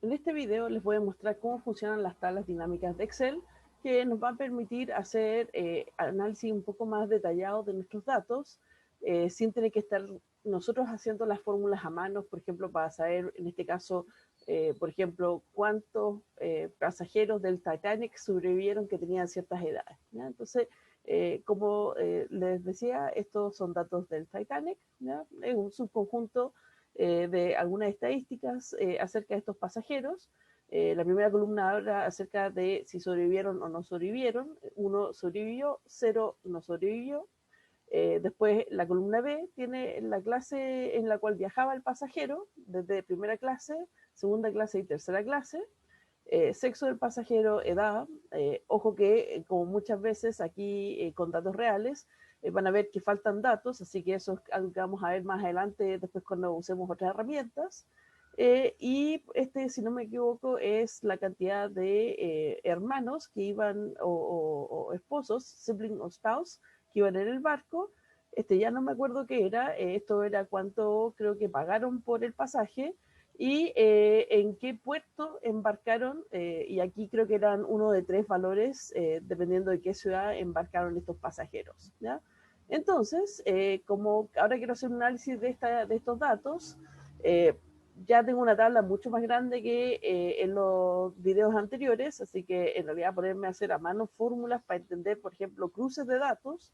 En este video les voy a mostrar cómo funcionan las tablas dinámicas de Excel, que nos va a permitir hacer análisis un poco más detallado de nuestros datos, sin tener que estar nosotros haciendo las fórmulas a mano, por ejemplo, para saber, en este caso, por ejemplo, cuántos pasajeros del Titanic sobrevivieron que tenían ciertas edades, ¿ya? Entonces, como les decía, estos son datos del Titanic, ¿ya? Es un subconjunto de algunas estadísticas acerca de estos pasajeros. La primera columna habla acerca de si sobrevivieron o no sobrevivieron. 1 sobrevivió, 0 no sobrevivió. Después la columna B tiene la clase en la cual viajaba el pasajero, desde primera clase, segunda clase y tercera clase. Sexo del pasajero, edad. Ojo que, como muchas veces aquí con datos reales, van a ver que faltan datos, así que eso es algo que vamos a ver más adelante, después cuando usemos otras herramientas. Y este, si no me equivoco, es la cantidad de hermanos que iban, o esposos, sibling o spouse, que iban en el barco. Este, ya no me acuerdo qué era, esto era cuánto creo que pagaron por el pasaje, y en qué puerto embarcaron, y aquí creo que eran uno de 3 valores, dependiendo de qué ciudad embarcaron estos pasajeros, ¿ya? Entonces, como ahora quiero hacer un análisis de estos datos, eh, ya tengo una tabla mucho más grande que en los videos anteriores, así que en realidad ponerme a hacer a mano fórmulas para entender, por ejemplo, cruces de datos,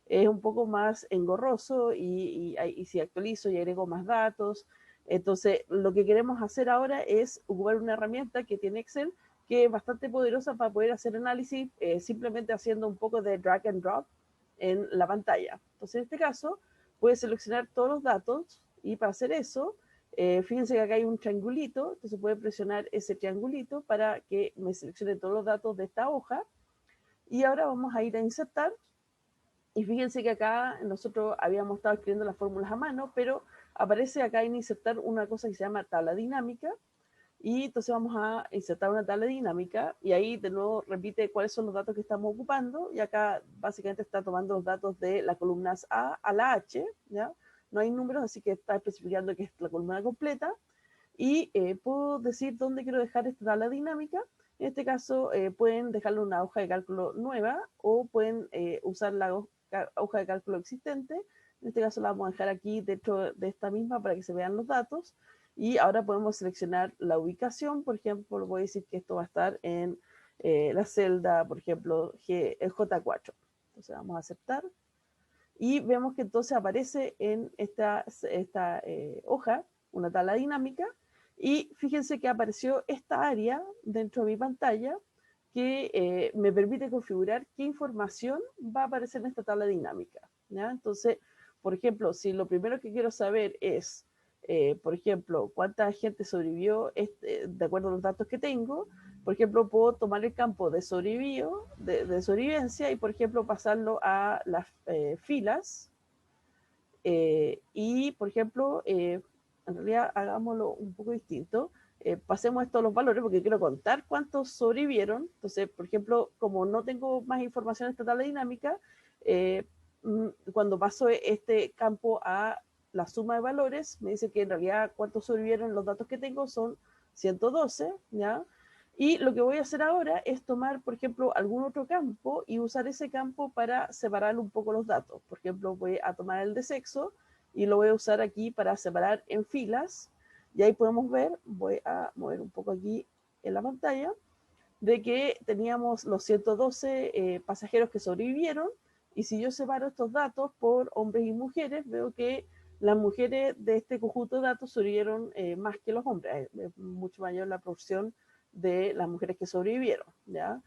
es un poco más engorroso, y si actualizo y agrego más datos. Entonces, lo que queremos hacer ahora es ocupar una herramienta que tiene Excel, que es bastante poderosa para poder hacer análisis simplemente haciendo un poco de drag and drop en la pantalla. Entonces, en este caso, puedes seleccionar todos los datos, y para hacer eso, fíjense que acá hay un triangulito, entonces puede presionar ese triangulito para que me seleccione todos los datos de esta hoja. Y ahora vamos a ir a insertar. Y fíjense que acá nosotros habíamos estado escribiendo las fórmulas a mano, pero aparece acá en insertar una cosa que se llama tabla dinámica. Y entonces vamos a insertar una tabla dinámica, y ahí de nuevo repite cuáles son los datos que estamos ocupando, y acá básicamente está tomando los datos de las columnas A a la H, ¿ya? No hay números, así que está especificando que es la columna completa. Y puedo decir dónde quiero dejar esta tabla dinámica. En este caso pueden dejarle una hoja de cálculo nueva, o pueden usar la hoja de cálculo existente. En este caso la vamos a dejar aquí dentro de esta misma para que se vean los datos. Y ahora podemos seleccionar la ubicación. Por ejemplo, voy a decir que esto va a estar en la celda, por ejemplo, el J4. Entonces vamos a aceptar. Y vemos que entonces aparece en esta hoja una tabla dinámica. Y fíjense que apareció esta área dentro de mi pantalla que me permite configurar qué información va a aparecer en esta tabla dinámica, ¿ya? Entonces, por ejemplo, si lo primero que quiero saber es, por ejemplo, cuánta gente sobrevivió de acuerdo a los datos que tengo, por ejemplo, puedo tomar el campo de sobrevivencia, y, por ejemplo, pasarlo a las filas. Y, por ejemplo, en realidad hagámoslo un poco distinto. Pasemos esto a los valores porque quiero contar cuántos sobrevivieron. Entonces, por ejemplo, como no tengo más información en esta tabla dinámica, eh, cuando paso este campo a la suma de valores, me dice que en realidad cuántos sobrevivieron, los datos que tengo son 112, ¿ya? Y lo que voy a hacer ahora es tomar, por ejemplo, algún otro campo y usar ese campo para separar un poco los datos. Por ejemplo, voy a tomar el de sexo y lo voy a usar aquí para separar en filas. Y ahí podemos ver, voy a mover un poco aquí en la pantalla, de que teníamos los 112 pasajeros que sobrevivieron. Y si yo separo estos datos por hombres y mujeres, veo que las mujeres de este conjunto de datos sobrevivieron más que los hombres. Es mucho mayor la proporción de las mujeres que sobrevivieron, ¿ya?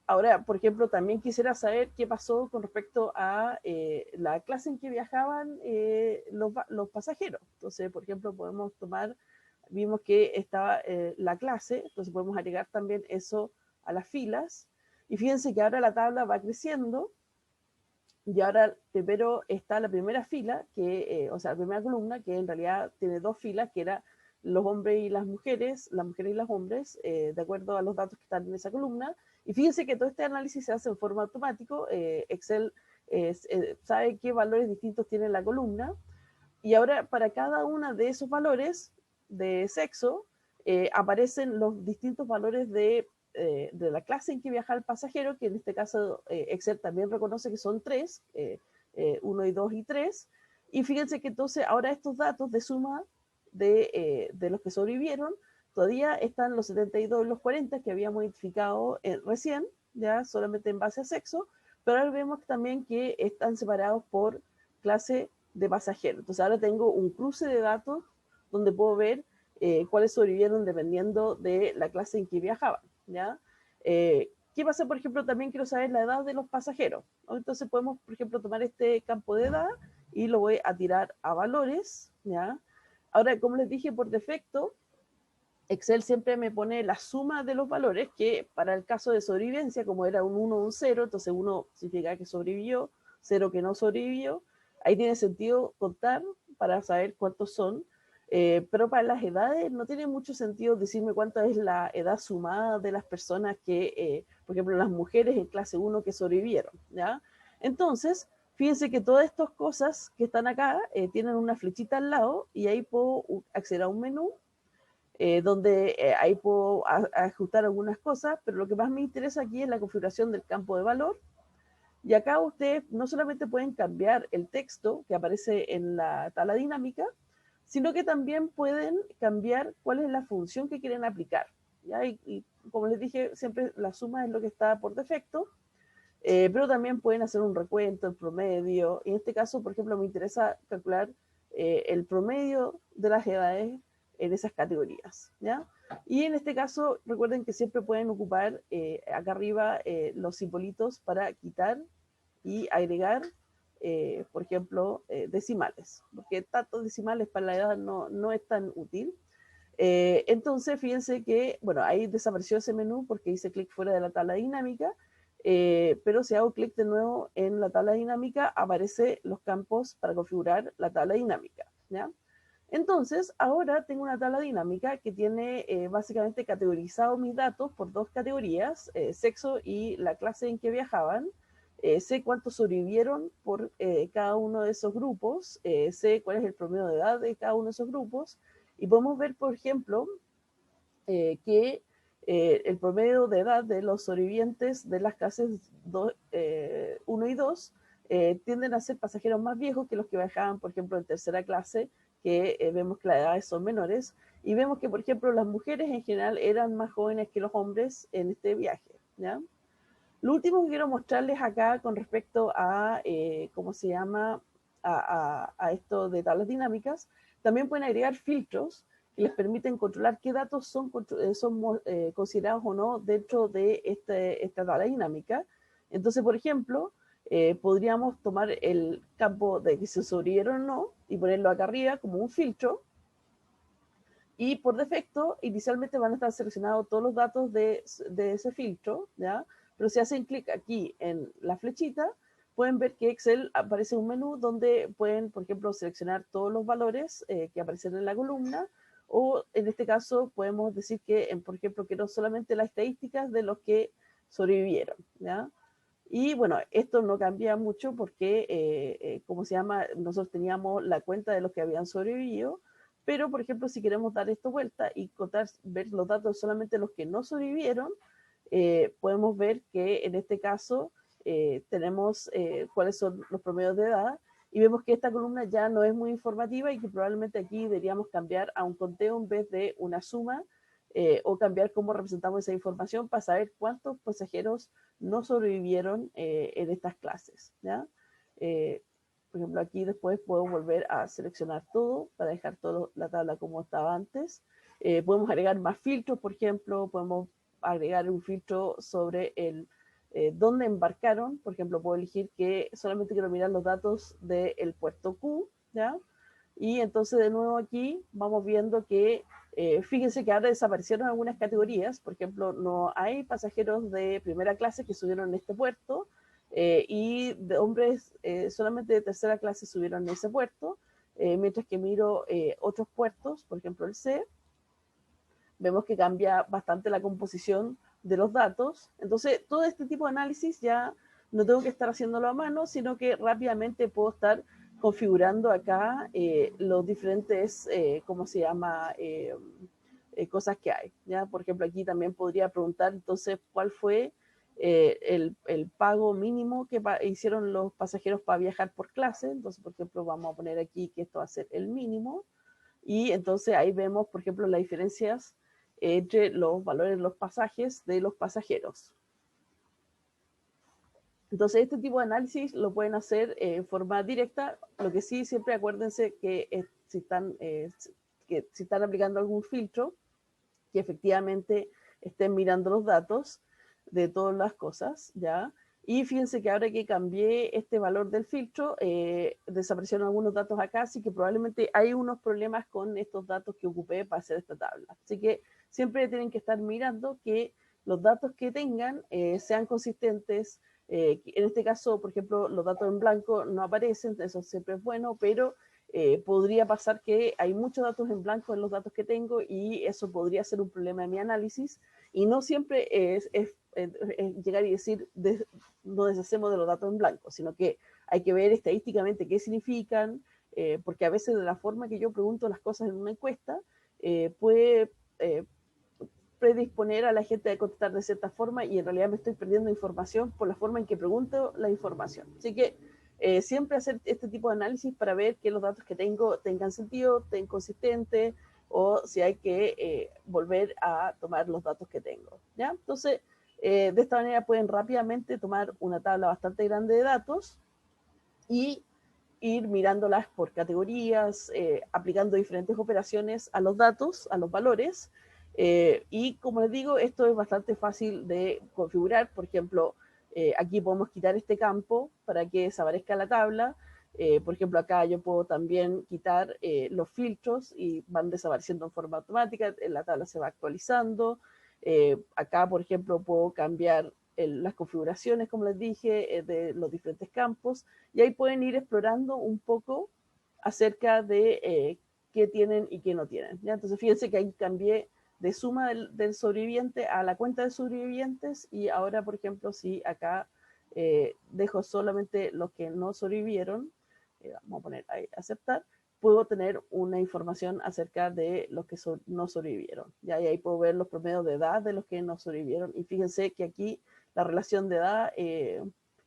Ahora, por ejemplo, también quisiera saber qué pasó con respecto a la clase en que viajaban los pasajeros. Entonces, por ejemplo, podemos tomar, vimos que estaba la clase, entonces podemos agregar también eso a las filas. Y fíjense que ahora la tabla va creciendo, y ahora primero está la primera fila, o sea, la primera columna, que en realidad tiene 2 filas, que era los hombres y las mujeres y los hombres, de acuerdo a los datos que están en esa columna. Y fíjense que todo este análisis se hace en forma automática. Excel sabe qué valores distintos tiene la columna. Y ahora, para cada uno de esos valores de sexo, aparecen los distintos valores de la clase en que viaja el pasajero, que en este caso Excel también reconoce que son 3, 1 y 2 y 3. Y fíjense que entonces ahora estos datos de suma de los que sobrevivieron, todavía están los 72 y los 40 que habíamos identificado recién, ya solamente en base a sexo, pero ahora vemos también que están separados por clase de pasajero. Entonces ahora tengo un cruce de datos donde puedo ver cuáles sobrevivieron dependiendo de la clase en que viajaban, ¿ya? ¿Qué pasa, por ejemplo? También quiero saber la edad de los pasajeros, ¿no? Entonces podemos, por ejemplo, tomar este campo de edad y lo voy a tirar a valores, ¿ya? Ahora, como les dije, por defecto, Excel siempre me pone la suma de los valores, que para el caso de sobrevivencia, como era un 1 o un 0, entonces 1 significa que sobrevivió, 0 que no sobrevivió, ahí tiene sentido contar para saber cuántos son, pero para las edades no tiene mucho sentido decirme cuánta es la edad sumada de las personas que, por ejemplo, las mujeres en clase 1 que sobrevivieron, ¿ya? Entonces, fíjense que todas estas cosas que están acá tienen una flechita al lado y ahí puedo acceder a un menú donde ahí puedo ajustar algunas cosas, pero lo que más me interesa aquí es la configuración del campo de valor. Y acá ustedes no solamente pueden cambiar el texto que aparece en la tabla dinámica, sino que también pueden cambiar cuál es la función que quieren aplicar. ¿Ya? Y como les dije, siempre la suma es lo que está por defecto, pero también pueden hacer un recuento, el promedio. En este caso, por ejemplo, me interesa calcular el promedio de las edades en esas categorías, ¿ya? Y en este caso, recuerden que siempre pueden ocupar acá arriba los simbolitos para quitar y agregar, por ejemplo, decimales, porque tantos decimales para la edad no es tan útil. Entonces, fíjense que, bueno, ahí desapareció ese menú porque hice clic fuera de la tabla dinámica, pero si hago clic de nuevo en la tabla dinámica, aparecen los campos para configurar la tabla dinámica, ¿ya? Entonces, ahora tengo una tabla dinámica que tiene básicamente categorizado mis datos por dos categorías, sexo y la clase en que viajaban. Sé cuántos sobrevivieron por cada uno de esos grupos, sé cuál es el promedio de edad de cada uno de esos grupos, y podemos ver, por ejemplo, que el promedio de edad de los sobrevivientes de las clases 1 y 2 tienden a ser pasajeros más viejos que los que viajaban, por ejemplo, en tercera clase, que vemos que las edades son menores, y vemos que, por ejemplo, las mujeres en general eran más jóvenes que los hombres en este viaje, ¿ya? Lo último que quiero mostrarles acá con respecto a, ¿cómo se llama?, a esto de tablas dinámicas, también pueden agregar filtros que les permiten controlar qué datos son considerados o no dentro de esta tabla dinámica. Entonces, por ejemplo, podríamos tomar el campo de que se sobrevivieron o no y ponerlo acá arriba como un filtro. Y por defecto, inicialmente van a estar seleccionados todos los datos de ese filtro, ¿ya? Pero si hacen clic aquí en la flechita, pueden ver que Excel aparece un menú donde pueden, por ejemplo, seleccionar todos los valores que aparecen en la columna, o en este caso podemos decir que, por ejemplo, quiero solamente las estadísticas de los que sobrevivieron, ¿ya? Y bueno, esto no cambia mucho porque, ¿cómo se llama? Nosotros teníamos la cuenta de los que habían sobrevivido, pero por ejemplo, si queremos dar esto vuelta y contar, ver los datos solamente de los que no sobrevivieron, podemos ver que en este caso tenemos cuáles son los promedios de edad y vemos que esta columna ya no es muy informativa y que probablemente aquí deberíamos cambiar a un conteo en vez de una suma o cambiar cómo representamos esa información para saber cuántos pasajeros no sobrevivieron en estas clases, ¿ya? Por ejemplo, aquí después puedo volver a seleccionar todo para dejar toda la tabla como estaba antes. Podemos agregar más filtros, por ejemplo, podemos agregar un filtro sobre el dónde embarcaron. Por ejemplo, puedo elegir que solamente quiero mirar los datos del puerto Q, ¿ya? Y entonces de nuevo aquí vamos viendo que fíjense que ahora desaparecieron algunas categorías. Por ejemplo, no hay pasajeros de primera clase que subieron en este puerto y de hombres solamente de tercera clase subieron en ese puerto, mientras que miro otros puertos, por ejemplo el C, vemos que cambia bastante la composición de los datos. Entonces, todo este tipo de análisis ya no tengo que estar haciéndolo a mano, sino que rápidamente puedo estar configurando acá los diferentes, ¿cómo se llama? cosas que hay, ¿ya? Por ejemplo, aquí también podría preguntar entonces cuál fue el pago mínimo que hicieron los pasajeros para viajar por clase. Entonces, por ejemplo, vamos a poner aquí que esto va a ser el mínimo. Y entonces ahí vemos, por ejemplo, las diferencias entre los valores de los pasajes de los pasajeros. Entonces, este tipo de análisis lo pueden hacer en forma directa. Lo que sí, siempre acuérdense que si están aplicando algún filtro, que efectivamente estén mirando los datos de todas las cosas, ¿ya? Y fíjense que ahora que cambié este valor del filtro, desaparecieron algunos datos acá, así que probablemente hay unos problemas con estos datos que ocupé para hacer esta tabla. Así que siempre tienen que estar mirando que los datos que tengan sean consistentes. En este caso, por ejemplo, los datos en blanco no aparecen, eso siempre es bueno, pero podría pasar que hay muchos datos en blanco en los datos que tengo y eso podría ser un problema de mi análisis. Y no siempre es llegar y decir, nos deshacemos de los datos en blanco, sino que hay que ver estadísticamente qué significan, porque a veces de la forma que yo pregunto las cosas en una encuesta, puede predisponer a la gente a contestar de cierta forma y en realidad me estoy perdiendo información por la forma en que pregunto la información. Así que siempre hacer este tipo de análisis para ver que los datos que tengo tengan sentido, tengan consistente o si hay que volver a tomar los datos que tengo, ¿ya? Entonces, de esta manera pueden rápidamente tomar una tabla bastante grande de datos y ir mirándolas por categorías, aplicando diferentes operaciones a los datos, a los valores. Y como les digo, esto es bastante fácil de configurar. Por ejemplo, aquí podemos quitar este campo para que desaparezca la tabla. Por ejemplo, acá yo puedo también quitar los filtros y van desapareciendo en forma automática. La tabla se va actualizando. Acá, por ejemplo, puedo cambiar las configuraciones, como les dije, de los diferentes campos, y ahí pueden ir explorando un poco acerca de qué tienen y qué no tienen, ¿ya? Entonces, fíjense que ahí cambié de suma del sobreviviente a la cuenta de sobrevivientes, y ahora, por ejemplo, si acá dejo solamente los que no sobrevivieron, vamos a poner ahí aceptar, puedo tener una información acerca de los que no sobrevivieron. ¿Ya? Y ahí puedo ver los promedios de edad de los que no sobrevivieron. Y fíjense que aquí la relación de edad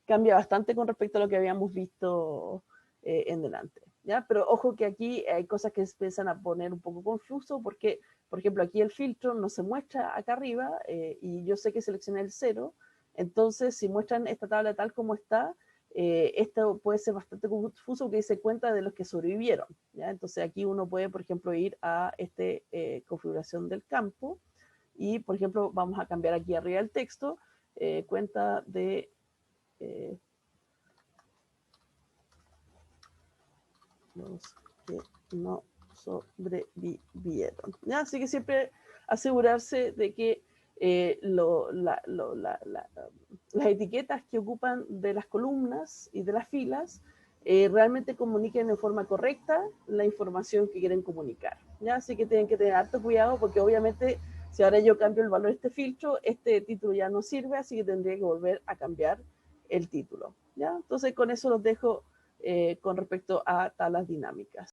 cambia bastante con respecto a lo que habíamos visto en delante. ¿Ya? Pero ojo que aquí hay cosas que se empiezan a poner un poco confuso porque, por ejemplo, aquí el filtro no se muestra acá arriba y yo sé que seleccioné el 0. Entonces, si muestran esta tabla tal como está, esto puede ser bastante confuso porque dice cuenta de los que sobrevivieron, ¿ya? Entonces aquí uno puede, por ejemplo, ir a esta configuración del campo y, por ejemplo, vamos a cambiar aquí arriba el texto, cuenta de los que no sobrevivieron, ¿ya? Así que siempre asegurarse de que las etiquetas que ocupan de las columnas y de las filas realmente comuniquen de forma correcta la información que quieren comunicar, ¿ya? Así que tienen que tener harto cuidado porque obviamente si ahora yo cambio el valor de este filtro, este título ya no sirve, así que tendría que volver a cambiar el título, ¿ya? Entonces con eso los dejo con respecto a tablas dinámicas.